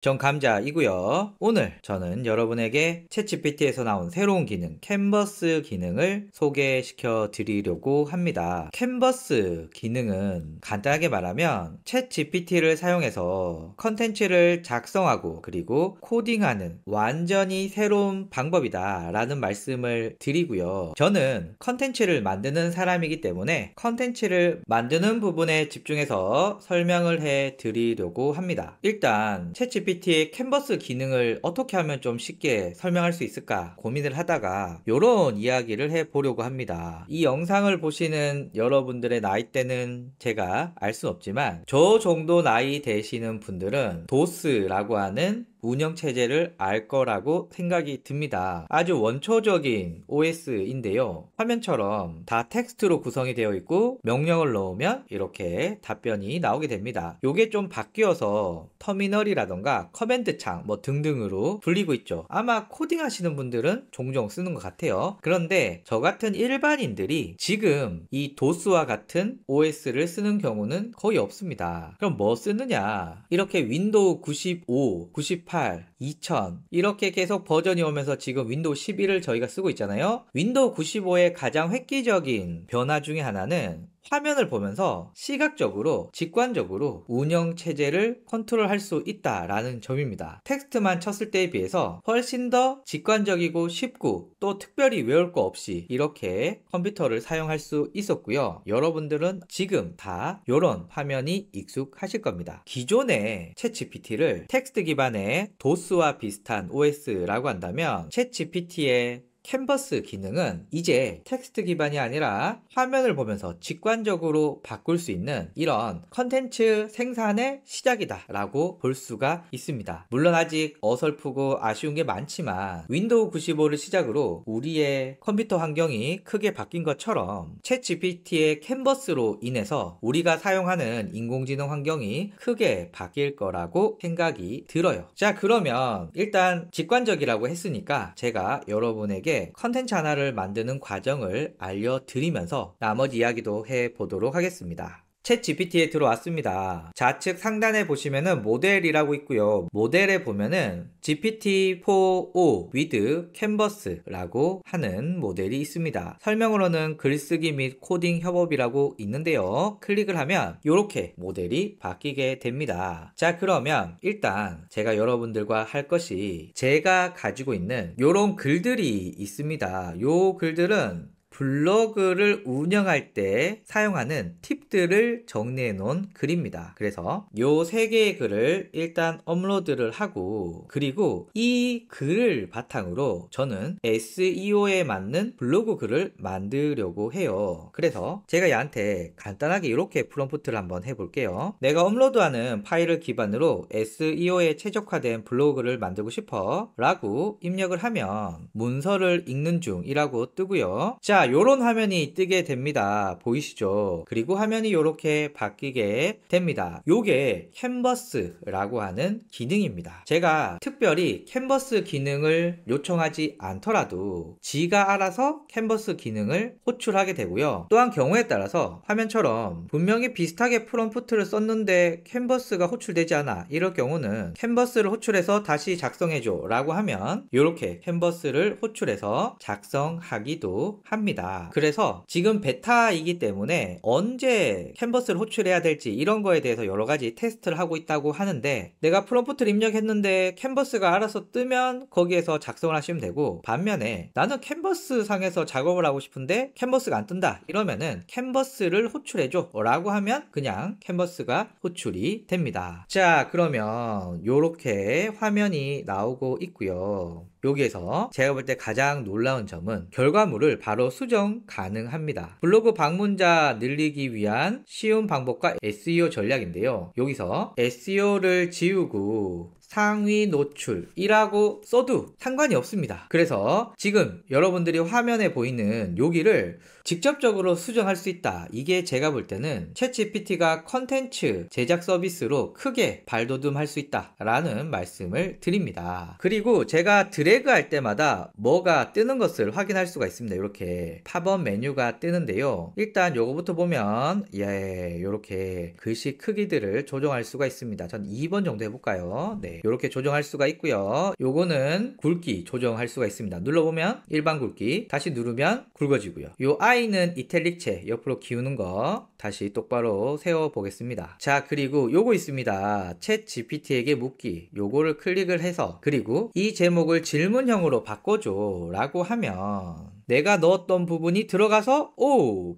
전 감자이고요. 오늘 저는 여러분에게 챗GPT에서 나온 새로운 기능, 캔버스 기능을 소개시켜 드리려고 합니다. 캔버스 기능은 간단하게 말하면 챗GPT를 사용해서 컨텐츠를 작성하고 그리고 코딩하는 완전히 새로운 방법이다 라는 말씀을 드리고요. 저는 컨텐츠를 만드는 사람이기 때문에 컨텐츠를 만드는 부분에 집중해서 설명을 해 드리려고 합니다. 일단 챗GPT의 캔버스 기능을 어떻게 하면 좀 쉽게 설명할 수 있을까 고민을 하다가 이런 이야기를 해보려고 합니다. 이 영상을 보시는 여러분들의 나이대는 제가 알 수 없지만 저 정도 나이 되시는 분들은 도스라고 하는 운영체제를 알 거라고 생각이 듭니다. 아주 원초적인 OS인데요. 화면처럼 다 텍스트로 구성이 되어 있고 명령을 넣으면 이렇게 답변이 나오게 됩니다. 요게 좀 바뀌어서 터미널이라던가 커맨드 창 뭐 등등으로 불리고 있죠. 아마 코딩 하시는 분들은 종종 쓰는 것 같아요. 그런데 저 같은 일반인들이 지금 이 도스와 같은 OS를 쓰는 경우는 거의 없습니다. 그럼 뭐 쓰느냐? 이렇게 윈도우 95, 98, 2000 이렇게 계속 버전이 오면서 지금 윈도우 11을 저희가 쓰고 있잖아요. 윈도우 95의 가장 획기적인 변화 중에 하나는 화면을 보면서 시각적으로 직관적으로 운영체제를 컨트롤할 수 있다라는 점입니다. 텍스트만 쳤을 때에 비해서 훨씬 더 직관적이고 쉽고 또 특별히 외울 거 없이 이렇게 컴퓨터를 사용할 수 있었고요. 여러분들은 지금 다 이런 화면이 익숙하실 겁니다. 기존의 챗GPT를 텍스트 기반의 도스와 비슷한 OS라고 한다면 챗GPT의 캔버스 기능은 이제 텍스트 기반이 아니라 화면을 보면서 직관적으로 바꿀 수 있는 이런 컨텐츠 생산의 시작이다 라고 볼 수가 있습니다. 물론 아직 어설프고 아쉬운 게 많지만 윈도우 95를 시작으로 우리의 컴퓨터 환경이 크게 바뀐 것처럼 챗GPT의 캔버스로 인해서 우리가 사용하는 인공지능 환경이 크게 바뀔 거라고 생각이 들어요. 자, 그러면 일단 직관적이라고 했으니까 제가 여러분에게 컨텐츠 하나를 만드는 과정을 알려드리면서 나머지 이야기도 해보도록 하겠습니다. 챗 GPT에 들어왔습니다. 좌측 상단에 보시면은 모델이라고 있고요. 모델에 보면은 GPT-4o with Canvas라고 하는 모델이 있습니다. 설명으로는 글쓰기 및 코딩 협업이라고 있는데요. 클릭을 하면 이렇게 모델이 바뀌게 됩니다. 자, 그러면 일단 제가 여러분들과 할 것이 제가 가지고 있는 이런 글들이 있습니다. 요 글들은 블로그를 운영할 때 사용하는 팁들을 정리해 놓은 글입니다. 그래서 요 세 개의 글을 일단 업로드를 하고 그리고 이 글을 바탕으로 저는 SEO에 맞는 블로그 글을 만들려고 해요. 그래서 제가 얘한테 간단하게 이렇게 프롬프트를 한번 해볼게요. 내가 업로드하는 파일을 기반으로 SEO에 최적화된 블로그를 만들고 싶어 라고 입력을 하면 문서를 읽는 중이라고 뜨고요. 자, 요런 화면이 뜨게 됩니다. 보이시죠? 그리고 화면이 이렇게 바뀌게 됩니다. 요게 캔버스라고 하는 기능입니다. 제가 특별히 캔버스 기능을 요청하지 않더라도 지가 알아서 캔버스 기능을 호출하게 되고요. 또한 경우에 따라서 화면처럼 분명히 비슷하게 프롬프트를 썼는데 캔버스가 호출되지 않아 이럴 경우는 캔버스를 호출해서 다시 작성해줘 라고 하면 이렇게 캔버스를 호출해서 작성하기도 합니다. 그래서 지금 베타이기 때문에 언제 캔버스를 호출해야 될지 이런 거에 대해서 여러 가지 테스트를 하고 있다고 하는데 내가 프롬프트를 입력했는데 캔버스가 알아서 뜨면 거기에서 작성을 하시면 되고 반면에 나는 캔버스 상에서 작업을 하고 싶은데 캔버스가 안 뜬다 이러면은 캔버스를 호출해줘 라고 하면 그냥 캔버스가 호출이 됩니다. 자, 그러면 요렇게 화면이 나오고 있고요. 여기에서 제가 볼 때 가장 놀라운 점은 결과물을 바로 수정 가능합니다. 블로그 방문자 늘리기 위한 쉬운 방법과 SEO 전략인데요. 여기서 SEO를 지우고 상위 노출이라고 써도 상관이 없습니다. 그래서 지금 여러분들이 화면에 보이는 여기를 직접적으로 수정할 수 있다. 이게 제가 볼 때는 챗GPT가 컨텐츠 제작 서비스로 크게 발돋움할 수 있다 라는 말씀을 드립니다. 그리고 제가 드래그 할 때마다 뭐가 뜨는 것을 확인할 수가 있습니다. 이렇게 팝업 메뉴가 뜨는데요. 일단 요거부터 보면 이렇게 글씨 크기들을 조정할 수가 있습니다. 전 2번 정도 해볼까요? 네, 이렇게 조정할 수가 있고요. 요거는 굵기 조정할 수가 있습니다. 눌러보면 일반 굵기, 다시 누르면 굵어지고요. 요 I는 이탈릭체 옆으로 기우는 거 다시 똑바로 세워보겠습니다. 자, 그리고 요거 있습니다. 챗 GPT에게 묻기. 요거를 클릭을 해서, 그리고 이 제목을 질문형으로 바꿔줘 라고 하면 내가 넣었던 부분이 들어가서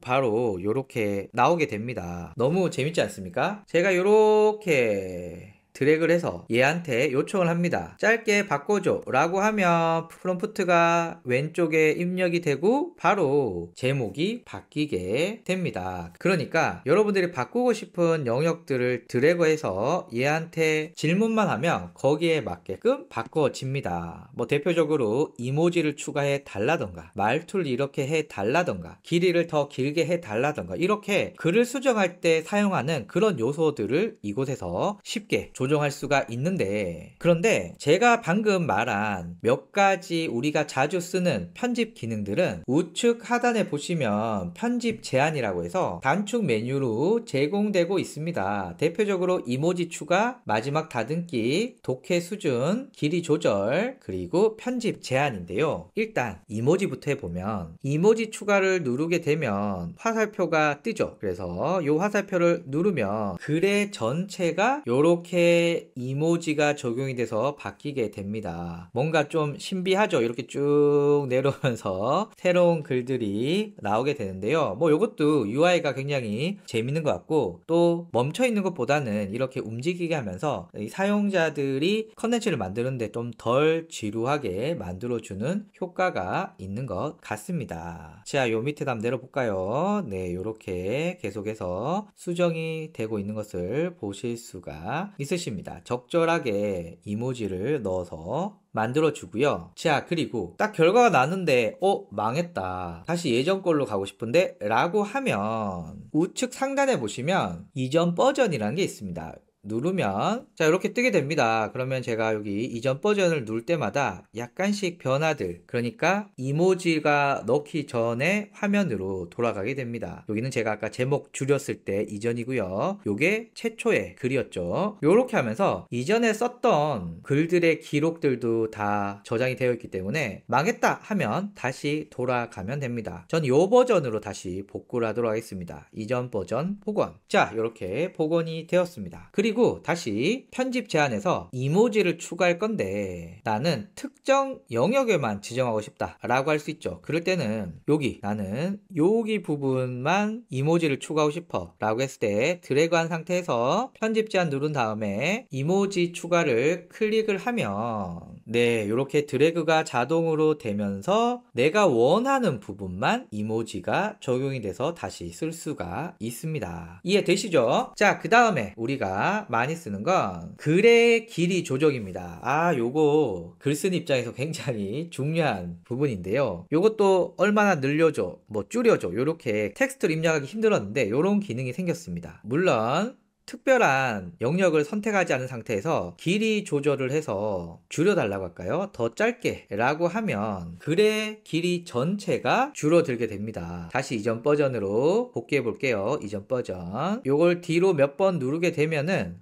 바로 요렇게 나오게 됩니다. 너무 재밌지 않습니까? 제가 요렇게 드래그를 해서 얘한테 요청을 합니다. 짧게 바꿔줘 라고 하면 프롬프트가 왼쪽에 입력이 되고 바로 제목이 바뀌게 됩니다. 그러니까 여러분들이 바꾸고 싶은 영역들을 드래그해서 얘한테 질문만 하면 거기에 맞게끔 바꿔집니다. 뭐 대표적으로 이모지를 추가해 달라던가, 말투를 이렇게 해 달라던가, 길이를 더 길게 해 달라던가, 이렇게 글을 수정할 때 사용하는 그런 요소들을 이곳에서 쉽게 조정할 수가 있는데, 그런데 제가 방금 말한 몇 가지 우리가 자주 쓰는 편집 기능들은 우측 하단에 보시면 편집 제한이라고 해서 단축 메뉴로 제공되고 있습니다. 대표적으로 이모지 추가, 마지막 다듬기, 독해 수준, 길이 조절, 그리고 편집 제한인데요. 일단 이모지부터 해보면 이모지 추가를 누르게 되면 화살표가 뜨죠. 그래서 이 화살표를 누르면 글의 전체가 이렇게 이모지가 적용이 돼서 바뀌게 됩니다. 뭔가 좀 신비하죠. 이렇게 쭉 내려오면서 새로운 글들이 나오게 되는데요. 뭐 이것도 UI가 굉장히 재밌는 것 같고, 또 멈춰 있는 것보다는 이렇게 움직이게 하면서 이 사용자들이 컨텐츠를 만드는데 좀 덜 지루하게 만들어주는 효과가 있는 것 같습니다. 자, 요 밑에 한번 내려볼까요? 네, 이렇게 계속해서 수정이 되고 있는 것을 보실 수가 있으십니다. 적절하게 이모지를 넣어서 만들어 주고요. 자, 그리고 딱 결과가 나왔는데 망했다, 다시 예전 걸로 가고 싶은데 라고 하면 우측 상단에 보시면 이전 버전이라는 게 있습니다. 누르면 자, 이렇게 뜨게 됩니다. 그러면 제가 여기 이전 버전을 누를 때마다 약간씩 변화들, 그러니까 이모지가 넣기 전에 화면으로 돌아가게 됩니다. 여기는 제가 아까 제목 줄였을 때 이전이고요. 요게 최초의 글이었죠. 요렇게 하면서 이전에 썼던 글들의 기록들도 다 저장이 되어 있기 때문에 망했다 하면 다시 돌아가면 됩니다. 전 요 버전으로 다시 복구를 하도록 하겠습니다. 이전 버전 복원. 자, 이렇게 복원이 되었습니다. 그리고 다시 편집 제한에서 이모지를 추가할 건데 나는 특정 영역에만 지정하고 싶다 라고 할 수 있죠. 그럴 때는 나는 여기 부분만 이모지를 추가하고 싶어 라고 했을 때 드래그한 상태에서 편집 제한 누른 다음에 이모지 추가를 클릭을 하면 네, 이렇게 드래그가 자동으로 되면서 내가 원하는 부분만 이모지가 적용이 돼서 다시 쓸 수가 있습니다. 이해되시죠? 자, 그 다음에 우리가 많이 쓰는 건 글의 길이 조정입니다. 요거 글 쓰는 입장에서 굉장히 중요한 부분인데요. 요것도 얼마나 늘려줘, 뭐 줄여줘, 요렇게 텍스트를 입력하기 힘들었는데 요런 기능이 생겼습니다. 물론 특별한 영역을 선택하지 않은 상태에서 길이 조절을 해서 줄여달라고 할까요? 더 짧게 라고 하면 글의 길이 전체가 줄어들게 됩니다. 다시 이전 버전으로 복귀해 볼게요. 이전 버전. 요걸 뒤로 몇 번 누르게 되면은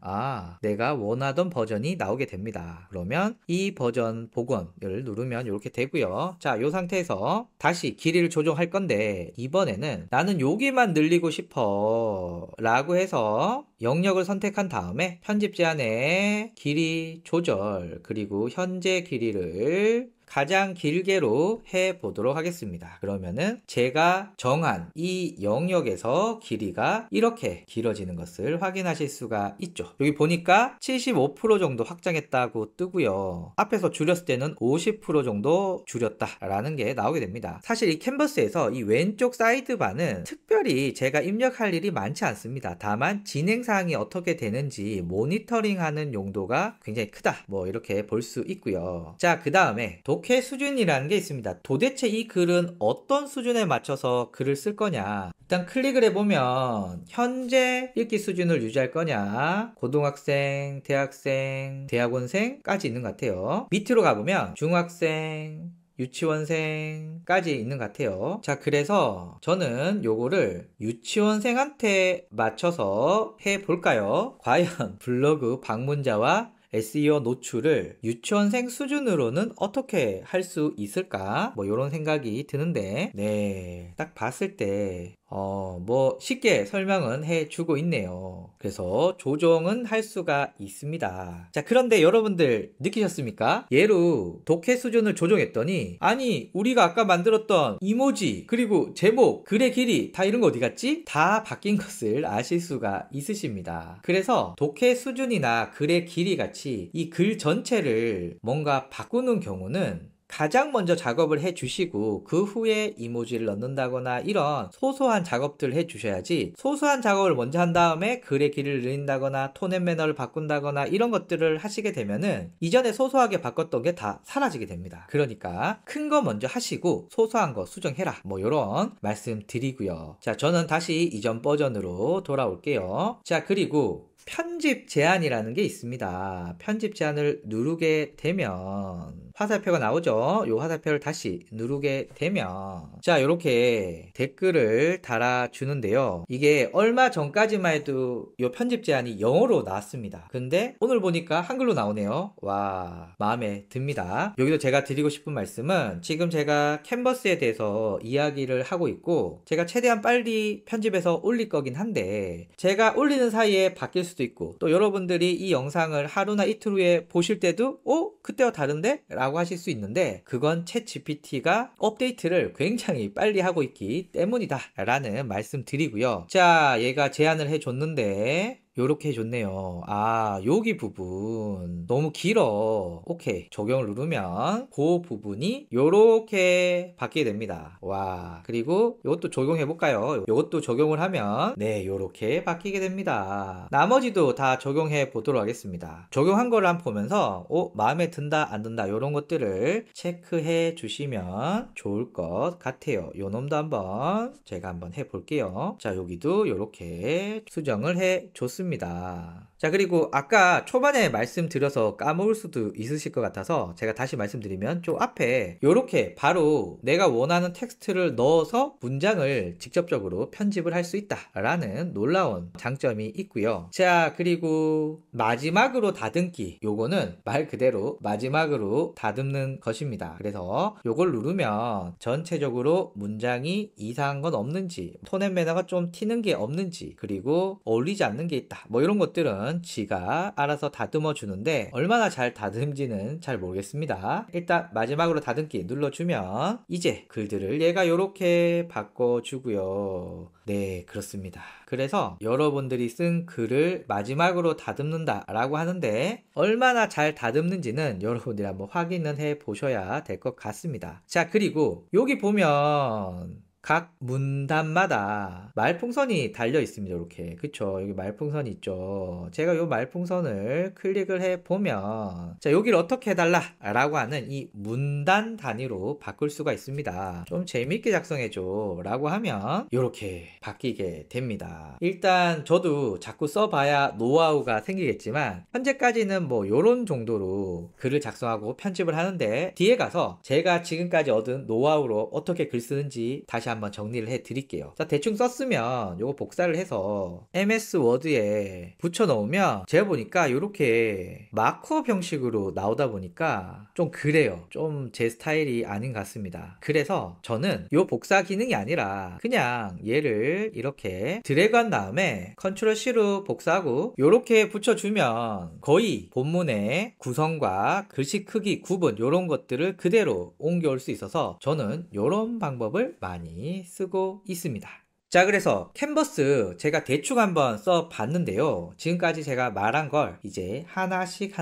내가 원하던 버전이 나오게 됩니다. 그러면 이 버전 복원을 누르면 이렇게 되고요. 자, 요 상태에서 다시 길이를 조정할 건데 이번에는 나는 여기만 늘리고 싶어 라고 해서 영역을 선택한 다음에 편집 제한에 길이 조절, 그리고 현재 길이를 가장 길게로 해 보도록 하겠습니다. 그러면은 제가 정한 이 영역에서 길이가 이렇게 길어지는 것을 확인하실 수가 있죠. 여기 보니까 75% 정도 확장했다고 뜨고요. 앞에서 줄였을 때는 50% 정도 줄였다라는 게 나오게 됩니다. 사실 이 캔버스에서 이 왼쪽 사이드바는 특별히 제가 입력할 일이 많지 않습니다. 다만 진행사항이 어떻게 되는지 모니터링하는 용도가 굉장히 크다, 뭐 이렇게 볼 수 있고요. 자, 그 다음에 독해 수준이라는 게 있습니다. 도대체 이 글은 어떤 수준에 맞춰서 글을 쓸 거냐. 일단 클릭을 해보면 현재 읽기 수준을 유지할 거냐, 고등학생, 대학생, 대학원생까지 있는 것 같아요. 밑으로 가보면 중학생, 유치원생까지 있는 것 같아요. 자, 그래서 저는 요거를 유치원생한테 맞춰서 해볼까요? 과연 블로그 방문자와 SEO 노출을 유치원생 수준으로는 어떻게 할 수 있을까? 뭐 이런 생각이 드는데, 네, 딱 봤을 때 뭐 쉽게 설명은 해주고 있네요. 그래서 조정은 할 수가 있습니다. 자, 그런데 여러분들 느끼셨습니까? 얘로 독해 수준을 조정했더니, 아니 우리가 아까 만들었던 이모지 그리고 제목, 글의 길이 다 이런 거 어디 갔지? 다 바뀐 것을 아실 수가 있으십니다. 그래서 독해 수준이나 글의 길이 같이 이 글 전체를 뭔가 바꾸는 경우는 가장 먼저 작업을 해주시고 그 후에 이모지를 넣는다거나 이런 소소한 작업들을 해주셔야지, 소소한 작업을 먼저 한 다음에 글의 길이를 늘린다거나 톤 앤 매너를 바꾼다거나 이런 것들을 하시게 되면은 이전에 소소하게 바꿨던 게 다 사라지게 됩니다. 그러니까 큰 거 먼저 하시고 소소한 거 수정해라, 뭐 이런 말씀 드리고요. 자, 저는 다시 이전 버전으로 돌아올게요. 자, 그리고 편집 제한이라는 게 있습니다. 편집 제한을 누르게 되면 화살표가 나오죠. 이 화살표를 다시 누르게 되면 자, 이렇게 댓글을 달아주는데요. 이게 얼마 전까지만 해도 이 편집 제한이 영어로 나왔습니다. 근데 오늘 보니까 한글로 나오네요. 와, 마음에 듭니다. 여기서 제가 드리고 싶은 말씀은, 지금 제가 캔버스에 대해서 이야기를 하고 있고 제가 최대한 빨리 편집해서 올릴 거긴 한데, 제가 올리는 사이에 바뀔 수도 있고, 또 여러분들이 이 영상을 하루나 이틀 후에 보실 때도 그때와 다른데? 라고 하실 수 있는데, 그건 챗 GPT가 업데이트를 굉장히 빨리 하고 있기 때문이다 라는 말씀 드리고요. 자, 얘가 제안을 해줬는데 요렇게 해줬네요. 아, 여기 부분 너무 길어. 오케이, 적용을 누르면 그 부분이 요렇게 바뀌게 됩니다. 와, 그리고 이것도 적용해 볼까요? 이것도 적용을 하면 네, 요렇게 바뀌게 됩니다. 나머지도 다 적용해 보도록 하겠습니다. 적용한 거를 한번 보면서 마음에 든다 안 든다 이런 것들을 체크해 주시면 좋을 것 같아요. 요 놈도 한번 제가 한번 해 볼게요. 자, 여기도 요렇게 수정을 해 줬습니다. 자, 그리고 아까 초반에 말씀드려서 까먹을 수도 있으실 것 같아서 제가 다시 말씀드리면, 좀 앞에 요렇게 바로 내가 원하는 텍스트를 넣어서 문장을 직접적으로 편집을 할 수 있다 라는 놀라운 장점이 있고요. 자, 그리고 마지막으로 다듬기, 요거는 말 그대로 마지막으로 다듬는 것입니다. 그래서 요걸 누르면 전체적으로 문장이 이상한 건 없는지, 톤 앤 매너가 좀 튀는 게 없는지, 그리고 어울리지 않는 게 있다, 뭐 이런 것들은 지가 알아서 다듬어 주는데 얼마나 잘 다듬지는 잘 모르겠습니다. 일단 마지막으로 다듬기 눌러주면 이제 글들을 얘가 이렇게 바꿔주고요. 네, 그렇습니다. 그래서 여러분들이 쓴 글을 마지막으로 다듬는다 라고 하는데, 얼마나 잘 다듬는지는 여러분들이 한번 확인은 해 보셔야 될 것 같습니다. 자, 그리고 여기 보면 각 문단마다 말풍선이 달려 있습니다. 이렇게, 그쵸? 여기 말풍선이 있죠. 제가 이 말풍선을 클릭을 해 보면, 자, 여기를 어떻게 해달라 라고 하는 이 문단 단위로 바꿀 수가 있습니다. 좀 재밌게 작성해줘 라고 하면 이렇게 바뀌게 됩니다. 일단 저도 자꾸 써봐야 노하우가 생기겠지만, 현재까지는 뭐 요런 정도로 글을 작성하고 편집을 하는데, 뒤에 가서 제가 지금까지 얻은 노하우로 어떻게 글 쓰는지 다시 한번 정리를 해 드릴게요. 자, 대충 썼으면 요거 복사를 해서 MS 워드에 붙여 넣으면, 제가 보니까 이렇게 마크업 형식으로 나오다 보니까 좀 그래요. 좀 제 스타일이 아닌 것 같습니다. 그래서 저는 요 복사 기능이 아니라 그냥 얘를 이렇게 드래그 한 다음에 컨트롤 C로 복사하고 요렇게 붙여주면 거의 본문의 구성과 글씨 크기 구분 요런 것들을 그대로 옮겨올 수 있어서 저는 요런 방법을 많이 쓰고 있습니다. 자, 그래서 캔버스 제가 대충 한번 써 봤는데요. 지금까지 제가 말한 걸 이제 하나씩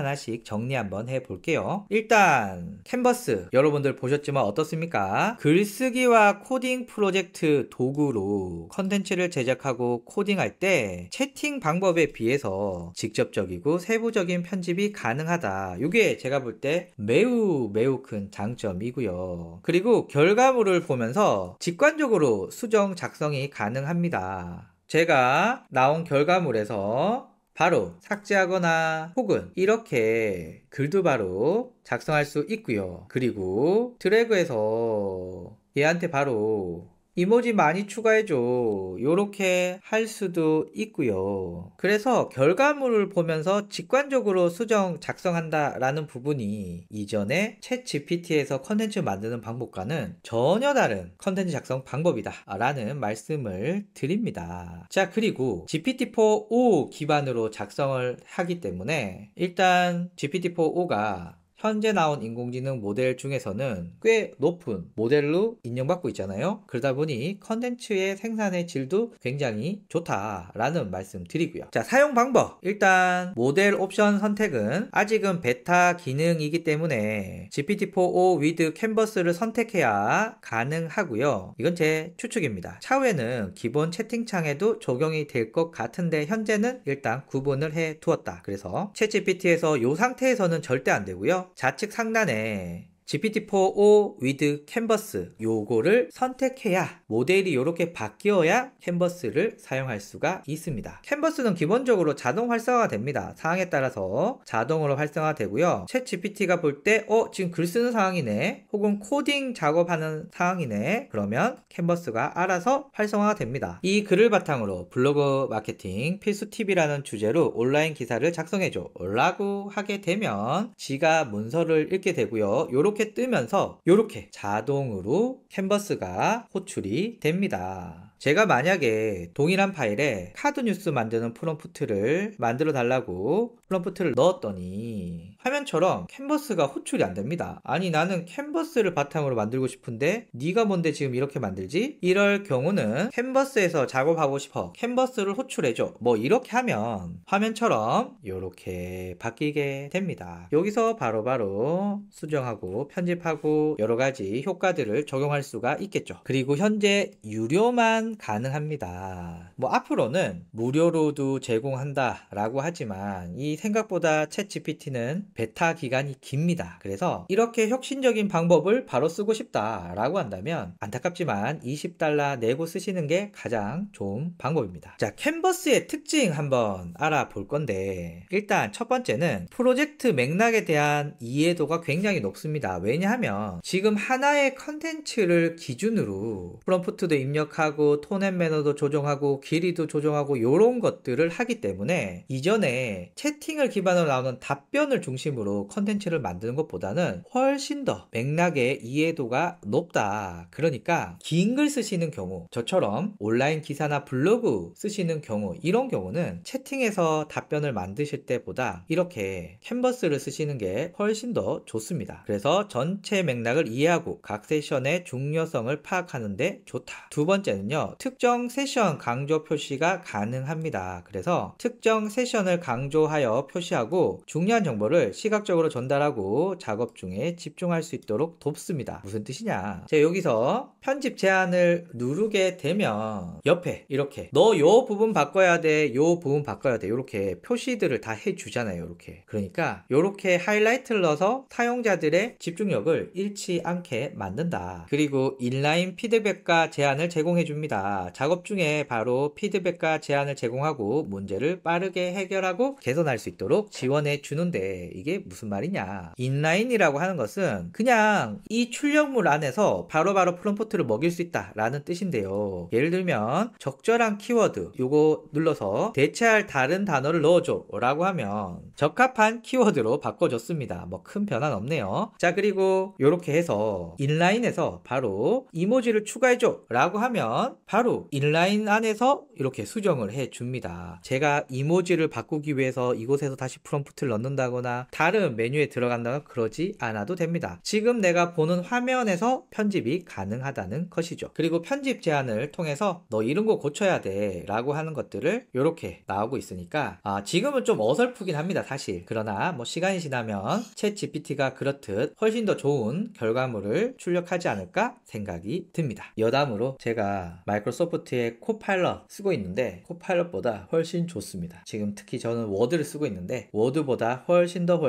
정리 한번 해 볼게요. 일단 캔버스 여러분들 보셨지만 어떻습니까? 글쓰기와 코딩 프로젝트 도구로 컨텐츠를 제작하고 코딩할 때 채팅 방법에 비해서 직접적이고 세부적인 편집이 가능하다. 이게 제가 볼 때 매우 큰 장점이고요. 그리고 결과물을 보면서 직관적으로 수정 작성이 가능합니다. 제가 나온 결과물에서 바로 삭제하거나 혹은 이렇게 글도 바로 작성할 수 있고요. 그리고 드래그해서 얘한테 바로 이모지 많이 추가해줘 요렇게 할 수도 있고요. 그래서 결과물을 보면서 직관적으로 수정 작성한다 라는 부분이 이전에 챗 GPT에서 컨텐츠 만드는 방법과는 전혀 다른 컨텐츠 작성 방법이다 라는 말씀을 드립니다. 자, 그리고 GPT-4o 기반으로 작성을 하기 때문에 일단 GPT-4o가 현재 나온 인공지능 모델 중에서는 꽤 높은 모델로 인정받고 있잖아요. 그러다 보니 컨텐츠의 생산의 질도 굉장히 좋다라는 말씀 드리고요. 자, 사용 방법. 일단 모델 옵션 선택은 아직은 베타 기능이기 때문에 GPT-4o with 캔버스를 선택해야 가능하고요. 이건 제 추측입니다. 차후에는 기본 채팅창에도 적용이 될 것 같은데 현재는 일단 구분을 해 두었다. 그래서 챗GPT에서 이 상태에서는 절대 안 되고요. 좌측 상단에 GPT-4o with 캔버스 요거를 선택해야 모델이 이렇게 바뀌어야 캔버스를 사용할 수가 있습니다. 캔버스는 기본적으로 자동 활성화가 됩니다. 상황에 따라서 자동으로 활성화 되고요. 챗 GPT가 볼 때 지금 글 쓰는 상황이네 혹은 코딩 작업하는 상황이네 그러면 캔버스가 알아서 활성화가 됩니다. 이 글을 바탕으로 블로그 마케팅 필수 팁이라는 주제로 온라인 기사를 작성해줘 라고 하게 되면 지가 문서를 읽게 되고요. 요렇게 뜨면서 이렇게 자동으로 캔버스가 호출이 됩니다. 제가 만약에 동일한 파일에 카드 뉴스 만드는 프롬프트를 만들어 달라고 프롬프트를 넣었더니 화면처럼 캔버스가 호출이 안 됩니다. 아니 나는 캔버스를 바탕으로 만들고 싶은데 네가 뭔데 지금 이렇게 만들지? 이럴 경우는 캔버스에서 작업하고 싶어 캔버스를 호출해줘 뭐 이렇게 하면 화면처럼 이렇게 바뀌게 됩니다. 여기서 바로바로 수정하고 편집하고 여러가지 효과들을 적용할 수가 있겠죠. 그리고 현재 유료만 가능합니다. 뭐 앞으로는 무료로도 제공한다 라고 하지만 이 생각보다 챗 GPT는 베타 기간이 깁니다. 그래서 이렇게 혁신적인 방법을 바로 쓰고 싶다 라고 한다면 안타깝지만 $20 내고 쓰시는 게 가장 좋은 방법입니다. 자, 캔버스의 특징 한번 알아볼 건데 일단 첫 번째는 프로젝트 맥락에 대한 이해도가 굉장히 높습니다. 왜냐하면 지금 하나의 컨텐츠를 기준으로 프롬프트도 입력하고 톤 앤 매너도 조정하고 길이도 조정하고 이런 것들을 하기 때문에 이전에 채팅을 기반으로 나오는 답변을 중심으로 컨텐츠를 만드는 것보다는 훨씬 더 맥락의 이해도가 높다. 그러니까 긴 글 쓰시는 경우 저처럼 온라인 기사나 블로그 쓰시는 경우 이런 경우는 채팅에서 답변을 만드실 때보다 이렇게 캔버스를 쓰시는 게 훨씬 더 좋습니다. 그래서 전체 맥락을 이해하고 각 세션의 중요성을 파악하는 데 좋다. 두 번째는요. 특정 세션 강조 표시가 가능합니다. 그래서 특정 세션을 강조하여 표시하고 중요한 정보를 시각적으로 전달하고 작업 중에 집중할 수 있도록 돕습니다. 무슨 뜻이냐? 제가 여기서 편집 제한을 누르게 되면 옆에 이렇게 너 요 부분 바꿔야 돼, 요 부분 바꿔야 돼 이렇게 표시들을 다 해주잖아요. 이렇게 그러니까 이렇게 하이라이트를 넣어서 사용자들의 집중력을 잃지 않게 만든다. 그리고 인라인 피드백과 제안을 제공해 줍니다. 작업 중에 바로 피드백과 제안을 제공하고 문제를 빠르게 해결하고 개선할 수 있도록 지원해 주는데 이게 무슨 말이냐? 인라인이라고 하는 것은 그냥 이 출력물 안에서 바로바로 프롬프트를 먹일 수 있다 라는 뜻인데요. 예를 들면 적절한 키워드 요거 눌러서 대체할 다른 단어를 넣어줘 라고 하면 적합한 키워드로 바꿔줬습니다. 뭐 큰 변화는 없네요. 자, 그리고 이렇게 해서 인라인에서 바로 이모지를 추가해줘 라고 하면 바로 인라인 안에서 이렇게 수정을 해 줍니다. 제가 이모지를 바꾸기 위해서 이곳에 이곳에서 다시 프롬프트를 넣는다거나 다른 메뉴에 들어간다거나 그러지 않아도 됩니다. 지금 내가 보는 화면에서 편집이 가능하다는 것이죠. 그리고 편집 제한을 통해서 너 이런 거 고쳐야 돼 라고 하는 것들을 이렇게 나오고 있으니까 지금은 좀 어설프긴 합니다, 사실. 그러나 뭐 시간이 지나면 챗 GPT가 그렇듯 훨씬 더 좋은 결과물을 출력하지 않을까 생각이 듭니다. 여담으로 제가 마이크로소프트의 코파일럿 쓰고 있는데 코파일럿보다 훨씬 좋습니다. 지금 특히 저는 워드를 쓰고 있는데 워드보다 훨씬 더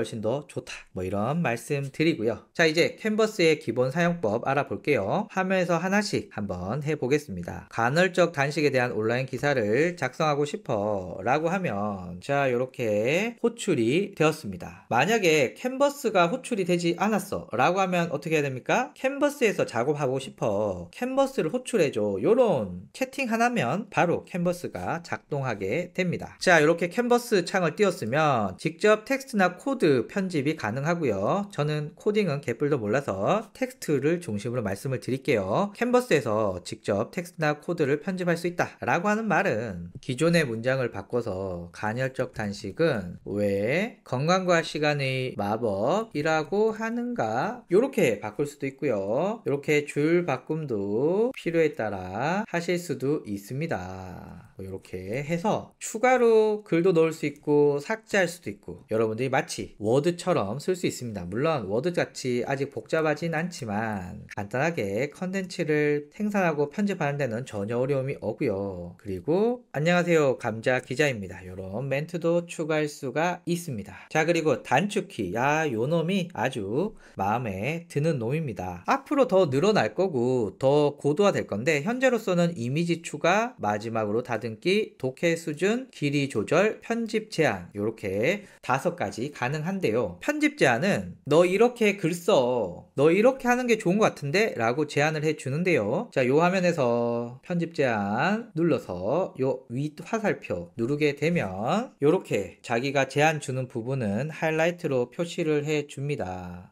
좋다, 뭐 이런 말씀 드리고요. 자, 이제 캔버스의 기본 사용법 알아볼게요. 화면에서 하나씩 한번 해보겠습니다. 간헐적 단식에 대한 온라인 기사를 작성하고 싶어 라고 하면 자, 이렇게 호출이 되었습니다. 만약에 캔버스가 호출이 되지 않았어 라고 하면 어떻게 해야 됩니까? 캔버스에서 작업하고 싶어, 캔버스를 호출해줘, 요런 채팅 하나면 바로 캔버스가 작동하게 됩니다. 자, 이렇게 캔버스 창을 띄웠으면 직접 텍스트나 코드 편집이 가능하고요. 저는 코딩은 개뿔도 몰라서 텍스트를 중심으로 말씀을 드릴게요. 캔버스에서 직접 텍스트나 코드를 편집할 수 있다 라고 하는 말은 기존의 문장을 바꿔서 간헐적 단식은 왜 건강과 시간의 마법이라고 하는가, 이렇게 바꿀 수도 있고요. 이렇게 줄 바꿈도 필요에 따라 하실 수도 있습니다. 이렇게 해서 추가로 글도 넣을 수 있고 삭제할 수도 있고 여러분들이 마치 워드처럼 쓸 수 있습니다. 물론 워드같이 아직 복잡하진 않지만 간단하게 컨텐츠를 생산하고 편집하는 데는 전혀 어려움이 없고요. 그리고 안녕하세요, 감자 기자입니다, 이런 멘트도 추가할 수가 있습니다. 자, 그리고 단축키, 요 놈이 아주 마음에 드는 놈입니다. 앞으로 더 늘어날 거고 더 고도화 될 건데 현재로서는 이미지 추가, 마지막으로 다듬기, 독해 수준, 길이 조절, 편집 제한, 이렇게 5가지 가능한데요. 편집 제한은 너 이렇게 글 써, 너 이렇게 하는 게 좋은 것 같은데 라고 제안을 해 주는데요. 자, 요 화면에서 편집 제한 눌러서 요 윗 화살표 누르게 되면 이렇게 자기가 제안 주는 부분은 하이라이트로 표시를 해 줍니다.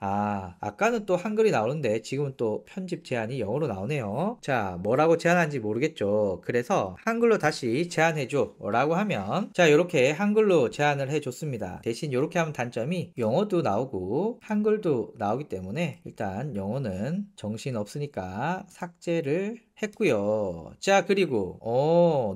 아까는 또 한글이 나오는데 지금은 또 편집 제한이 영어로 나오네요. 자, 뭐라고 제안한지 모르겠죠. 그래서 한글로 다시 제안해줘 라고 하면 자, 이렇게 한글로 제안을 해줬습니다. 대신 이렇게 하면 단점이 영어도 나오고 한글도 나오기 때문에 일단 영어는 정신없으니까 삭제를 했고요. 자, 그리고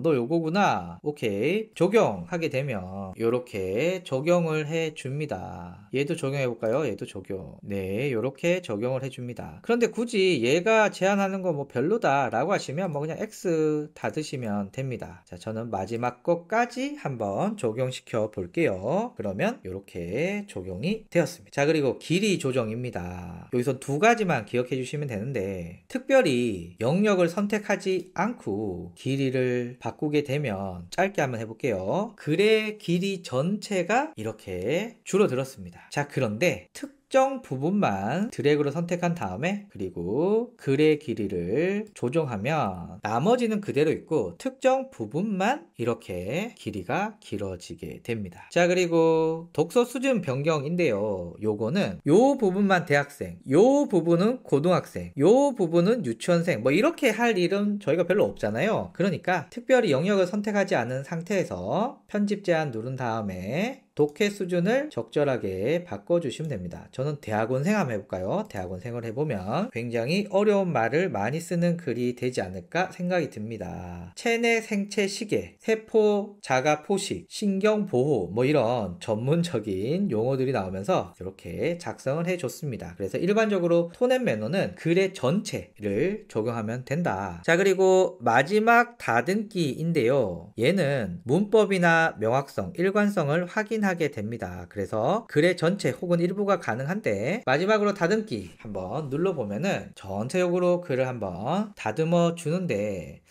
너 요거구나, 오케이, 적용하게 되면 이렇게 적용을 해 줍니다. 얘도 적용해 볼까요? 얘도 적용. 네, 이렇게 적용을 해 줍니다. 그런데 굳이 얘가 제안하는 거 뭐 별로다 라고 하시면 뭐 그냥 X 닫으시면 됩니다. 자, 저는 마지막 것까지 한번 적용시켜 볼게요. 그러면 이렇게 적용이 되었습니다. 자, 그리고 길이 조정입니다. 여기서 2가지만 기억해 주시면 되는데 특별히 영역을 선택하지 않고 길이를 바꾸게 되면 짧게 한번 해볼게요. 글의 길이 전체가 이렇게 줄어들었습니다. 자, 그런데 특정 부분만 드래그로 선택한 다음에 그리고 글의 길이를 조정하면 나머지는 그대로 있고 특정 부분만 이렇게 길이가 길어지게 됩니다. 자, 그리고 독서 수준 변경인데요. 요거는 요 부분만 대학생, 요 부분은 고등학생, 요 부분은 유치원생, 뭐 이렇게 할 일은 저희가 별로 없잖아요. 그러니까 특별히 영역을 선택하지 않은 상태에서 편집 제한 누른 다음에 독해 수준을 적절하게 바꿔주시면 됩니다. 저는 대학원생 한번 해볼까요? 대학원생을 해보면 굉장히 어려운 말을 많이 쓰는 글이 되지 않을까 생각이 듭니다. 체내 생체 시계, 세포 자가 포식, 신경 보호, 뭐 이런 전문적인 용어들이 나오면서 이렇게 작성을 해줬습니다. 그래서 일반적으로 톤 앤 매너는 글의 전체를 적용하면 된다. 자, 그리고 마지막 다듬기인데요. 얘는 문법이나 명확성, 일관성을 확인하게 됩니다. 그래서 글의 전체 혹은 일부가 가능한데 마지막으로 다듬기 한번 눌러보면은 전체적으로 글을 한번 다듬어 주는데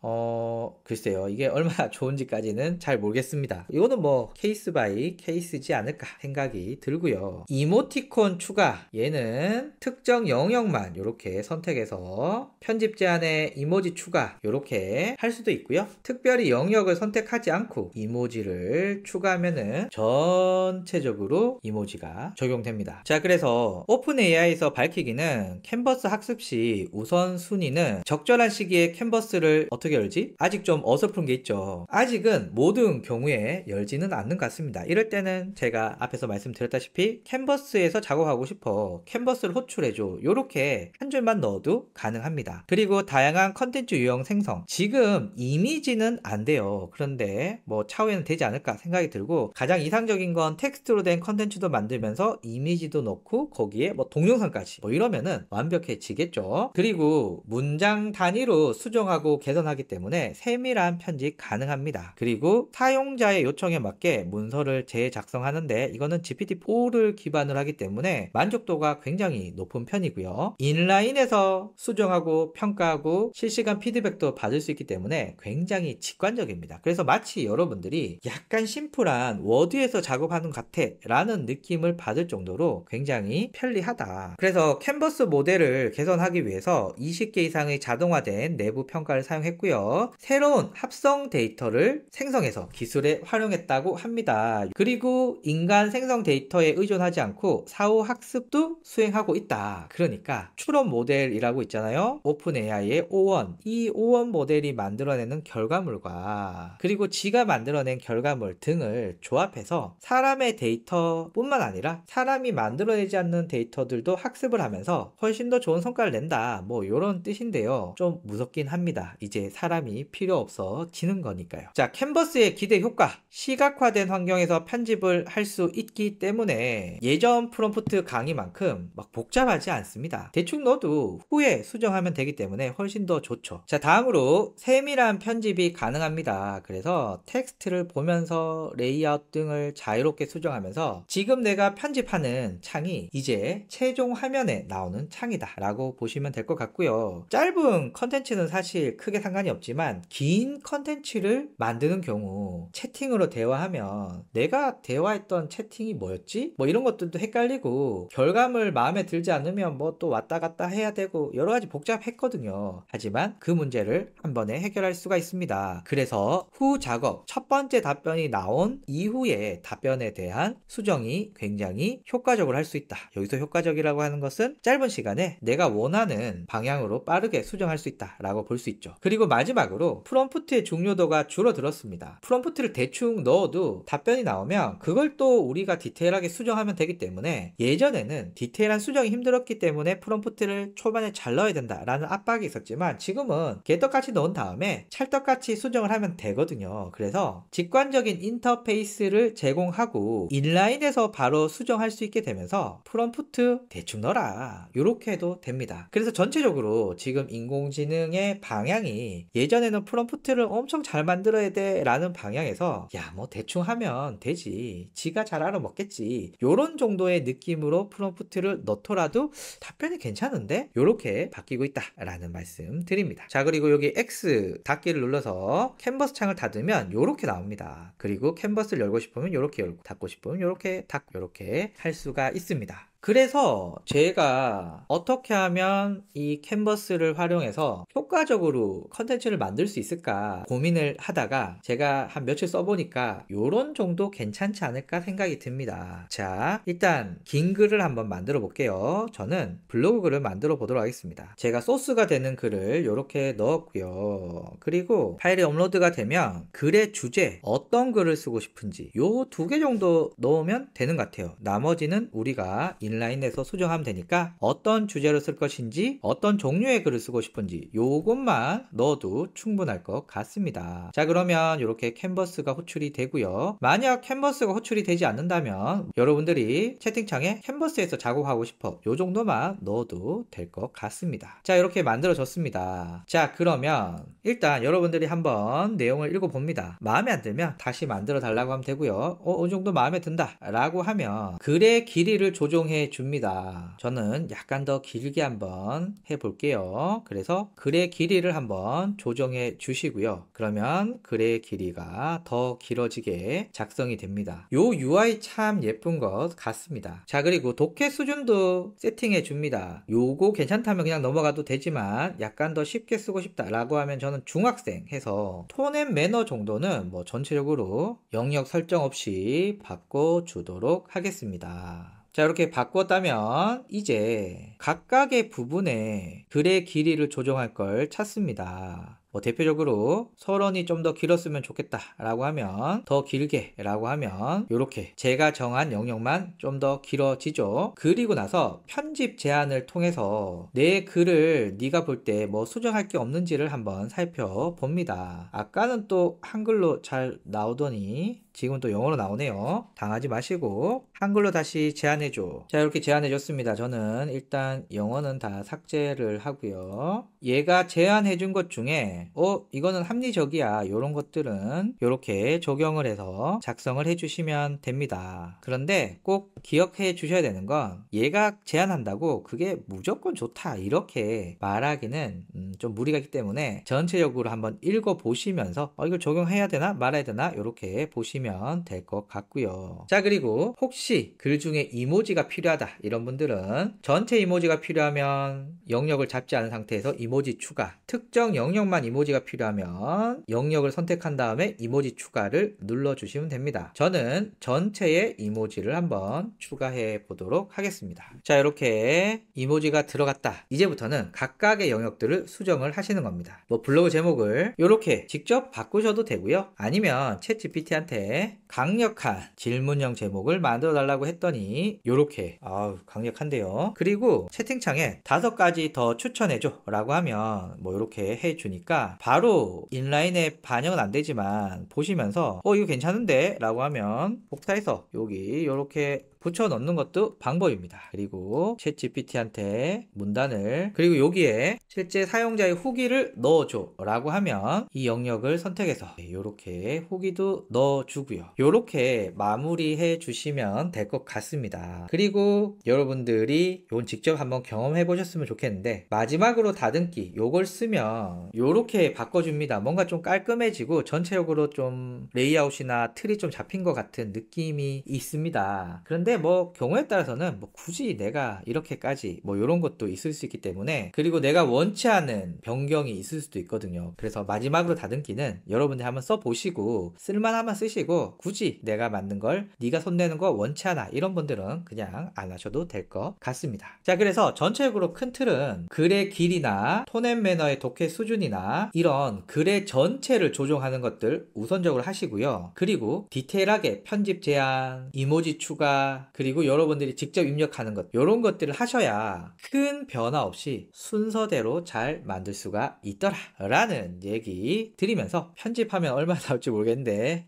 글쎄요, 이게 얼마나 좋은지까지는 잘 모르겠습니다. 이거는 뭐 케이스 바이 케이스지 않을까 생각이 들고요. 이모티콘 추가, 얘는 특정 영역만 이렇게 선택해서 편집 제한에 이모지 추가 이렇게 할 수도 있고요. 특별히 영역을 선택하지 않고 이모지를 추가하면은 전 전체적으로 이모지가 적용됩니다. 자, 그래서 오픈 AI에서 밝히기는 캔버스 학습 시 우선순위는 적절한 시기에 캔버스를 어떻게 열지? 아직 좀 어설픈 게 있죠. 아직은 모든 경우에 열지는 않는 것 같습니다. 이럴 때는 제가 앞에서 말씀드렸다시피 캔버스에서 작업하고 싶어 캔버스를 호출해줘 요렇게 한 줄만 넣어도 가능합니다. 그리고 다양한 컨텐츠 유형 생성, 지금 이미지는 안 돼요. 그런데 뭐 차후에는 되지 않을까 생각이 들고, 가장 이상적인 건 텍스트로 된 컨텐츠도 만들면서 이미지도 넣고 거기에 뭐 동영상까지 뭐 이러면은 완벽해지겠죠. 그리고 문장 단위로 수정하고 개선하기 때문에 세밀한 편집 가능합니다. 그리고 사용자의 요청에 맞게 문서를 재작성하는데 이거는 GPT-4를 기반으로 하기 때문에 만족도가 굉장히 높은 편이고요. 인라인에서 수정하고 평가하고 실시간 피드백도 받을 수 있기 때문에 굉장히 직관적입니다. 그래서 마치 여러분들이 약간 심플한 워드에서 작업하는 것 같아 라는 느낌을 받을 정도로 굉장히 편리하다. 그래서 캔버스 모델을 개선하기 위해서 20개 이상의 자동화된 내부 평가를 사용했고요. 새로운 합성 데이터를 생성해서 기술에 활용했다고 합니다. 그리고 인간 생성 데이터에 의존하지 않고 사후 학습도 수행하고 있다. 그러니까 추론 모델이라고 있잖아요. 오픈 AI의 O1, 이 O1 모델이 만들어내는 결과물과 그리고 지가 만들어낸 결과물 등을 조합해서 사람의 데이터뿐만 아니라 사람이 만들어내지 않는 데이터들도 학습을 하면서 훨씬 더 좋은 성과를 낸다, 뭐 이런 뜻인데요. 좀 무섭긴 합니다. 이제 사람이 필요 없어지는 거니까요. 자, 캔버스의 기대 효과, 시각화된 환경에서 편집을 할 수 있기 때문에 예전 프롬프트 강의만큼 막 복잡하지 않습니다. 대충 넣어도 후에 수정하면 되기 때문에 훨씬 더 좋죠. 자, 다음으로 세밀한 편집이 가능합니다. 그래서 텍스트를 보면서 레이아웃 등을 자유롭게 수정하면서 지금 내가 편집하는 창이 이제 최종 화면에 나오는 창이다 라고 보시면 될 것 같고요. 짧은 컨텐츠는 사실 크게 상관이 없지만 긴 컨텐츠를 만드는 경우 채팅으로 대화하면 내가 대화했던 채팅이 뭐였지? 뭐 이런 것들도 헷갈리고 결과물 마음에 들지 않으면 뭐 또 왔다 갔다 해야 되고 여러 가지 복잡했거든요. 하지만 그 문제를 한 번에 해결할 수가 있습니다. 그래서 후 작업, 첫 번째 답변이 나온 이후에 답변에 대한 수정이 굉장히 효과적으로 할 수 있다. 여기서 효과적이라고 하는 것은 짧은 시간에 내가 원하는 방향으로 빠르게 수정할 수 있다 라고 볼 수 있죠. 그리고 마지막으로 프롬프트의 중요도가 줄어들었습니다. 프롬프트를 대충 넣어도 답변이 나오면 그걸 또 우리가 디테일하게 수정하면 되기 때문에, 예전에는 디테일한 수정이 힘들었기 때문에 프롬프트를 초반에 잘 넣어야 된다 라는 압박이 있었지만 지금은 개떡같이 넣은 다음에 찰떡같이 수정을 하면 되거든요. 그래서 직관적인 인터페이스를 제공하고 인라인에서 바로 수정할 수 있게 되면서 프롬프트 대충 넣어라 이렇게 해도 됩니다. 그래서 전체적으로 지금 인공지능의 방향이 예전에는 프롬프트를 엄청 잘 만들어야 돼 라는 방향에서 야 뭐 대충 하면 되지, 지가 잘 알아먹겠지, 요런 정도의 느낌으로 프롬프트를 넣더라도 답변이 괜찮은데 요렇게 바뀌고 있다 라는 말씀 드립니다. 자, 그리고 여기 X 닫기를 눌러서 캔버스 창을 닫으면 요렇게 나옵니다. 그리고 캔버스를 열고 싶으면 요렇게 열고, 닫고 싶으면 요렇게 닫고, 요렇게 할 수가 있습니다. 그래서 제가 어떻게 하면 이 캔버스를 활용해서 효과적으로 컨텐츠를 만들 수 있을까 고민을 하다가 제가 한 며칠 써보니까 요런 정도 괜찮지 않을까 생각이 듭니다. 자, 일단 긴 글을 한번 만들어 볼게요. 저는 블로그 글을 만들어 보도록 하겠습니다. 제가 소스가 되는 글을 요렇게 넣었고요. 그리고 파일이 업로드가 되면 글의 주제, 어떤 글을 쓰고 싶은지 요 2개 정도 넣으면 되는 것 같아요. 나머지는 우리가 인라인에서 수정하면 되니까 어떤 주제로 쓸 것인지, 어떤 종류의 글을 쓰고 싶은지 요것만 넣어도 충분할 것 같습니다. 자, 그러면 이렇게 캔버스가 호출이 되고요. 만약 캔버스가 호출이 되지 않는다면 여러분들이 채팅창에 캔버스에서 작업하고 싶어 요 정도만 넣어도 될 것 같습니다. 자, 이렇게 만들어졌습니다. 자, 그러면 일단 여러분들이 한번 내용을 읽어봅니다. 마음에 안 들면 다시 만들어 달라고 하면 되고요. 이 정도 마음에 든다 라고 하면 글의 길이를 조정해 조정해 줍니다. 저는 약간 더 길게 한번 해볼게요. 그래서 글의 길이를 한번 조정해 주시고요. 그러면 글의 길이가 더 길어지게 작성이 됩니다. 요 UI 참 예쁜 것 같습니다. 자, 그리고 독해 수준도 세팅해 줍니다. 요거 괜찮다면 그냥 넘어가도 되지만 약간 더 쉽게 쓰고 싶다라고 하면 저는 중학생 해서 톤 앤 매너 정도는 뭐 전체적으로 영역 설정 없이 바꿔주도록 하겠습니다. 자, 이렇게 바꿨다면 이제 각각의 부분에 글의 길이를 조정할 걸 찾습니다. 뭐 대표적으로 서론이 좀 더 길었으면 좋겠다 라고 하면 더 길게 라고 하면 이렇게 제가 정한 영역만 좀 더 길어지죠. 그리고 나서 편집 제한을 통해서 내 글을 네가 볼 때 뭐 수정할 게 없는지를 한번 살펴봅니다. 아까는 또 한글로 잘 나오더니 지금 또 영어로 나오네요. 당하지 마시고 한글로 다시 제한해줘. 자, 이렇게 제한해줬습니다. 저는 일단 영어는 다 삭제를 하고요. 얘가 제한해준 것 중에 이거는 합리적이야, 요런 것들은 이렇게 적용을 해서 작성을 해주시면 됩니다. 그런데 꼭 기억해 주셔야 되는 건 얘가 제한한다고 그게 무조건 좋다 이렇게 말하기는 좀 무리가 있기 때문에 전체적으로 한번 읽어보시면서 이걸 적용해야 되나 말아야 되나 이렇게 보시면 될 것 같고요. 자, 그리고 혹시 글 중에 이모지가 필요하다 이런 분들은 전체 이모지가 필요하면 영역을 잡지 않은 상태에서 이모지 추가, 특정 영역만 이모지가 필요하면 영역을 선택한 다음에 이모지 추가를 눌러주시면 됩니다. 저는 전체의 이모지를 한번 추가해 보도록 하겠습니다. 자, 이렇게 이모지가 들어갔다. 이제부터는 각각의 영역들을 수정을 하시는 겁니다. 뭐 블로그 제목을 이렇게 직접 바꾸셔도 되고요. 아니면 챗GPT한테 강력한 질문형 제목을 만들어 달라고 했더니 이렇게 강력한데요. 그리고 채팅창에 5가지 더 추천해줘 라고 하면 뭐 이렇게 해주니까 바로 인라인에 반영은 안 되지만 보시면서 이거 괜찮은데 라고 하면 복사해서 여기 이렇게 붙여 넣는 것도 방법입니다. 그리고 챗GPT한테 문단을 그리고 여기에 실제 사용자의 후기를 넣어줘 라고 하면 이 영역을 선택해서 이렇게 후기도 넣어주고요. 이렇게 마무리해 주시면 될 것 같습니다. 그리고 여러분들이 이건 직접 한번 경험해 보셨으면 좋겠는데 마지막으로 다듬기 요걸 쓰면 이렇게 바꿔줍니다. 뭔가 좀 깔끔해지고 전체적으로 좀 레이아웃이나 틀이 좀 잡힌 것 같은 느낌이 있습니다. 그런데 뭐 경우에 따라서는 뭐 굳이 내가 이렇게까지 뭐 이런 것도 있을 수 있기 때문에 그리고 내가 원치 않은 변경이 있을 수도 있거든요. 그래서 마지막으로 다듬기는 여러분들 한번 써보시고 쓸만하면 쓰시고 굳이 내가 만든 걸 네가 손대는 거 원치 않아 이런 분들은 그냥 안 하셔도 될 것 같습니다. 자, 그래서 전체적으로 큰 틀은 글의 길이나 톤 앤 매너의 독해 수준이나 이런 글의 전체를 조정하는 것들 우선적으로 하시고요. 그리고 디테일하게 편집 제한, 이모지 추가, 그리고 여러분들이 직접 입력하는 것 이런 것들을 하셔야 큰 변화 없이 순서대로 잘 만들 수가 있더라 라는 얘기 드리면서 편집하면 얼마나 나올지 모르겠는데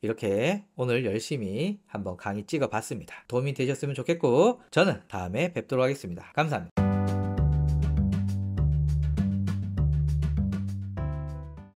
이렇게 오늘 열심히 한번 강의 찍어 봤습니다. 도움이 되셨으면 좋겠고 저는 다음에 뵙도록 하겠습니다. 감사합니다.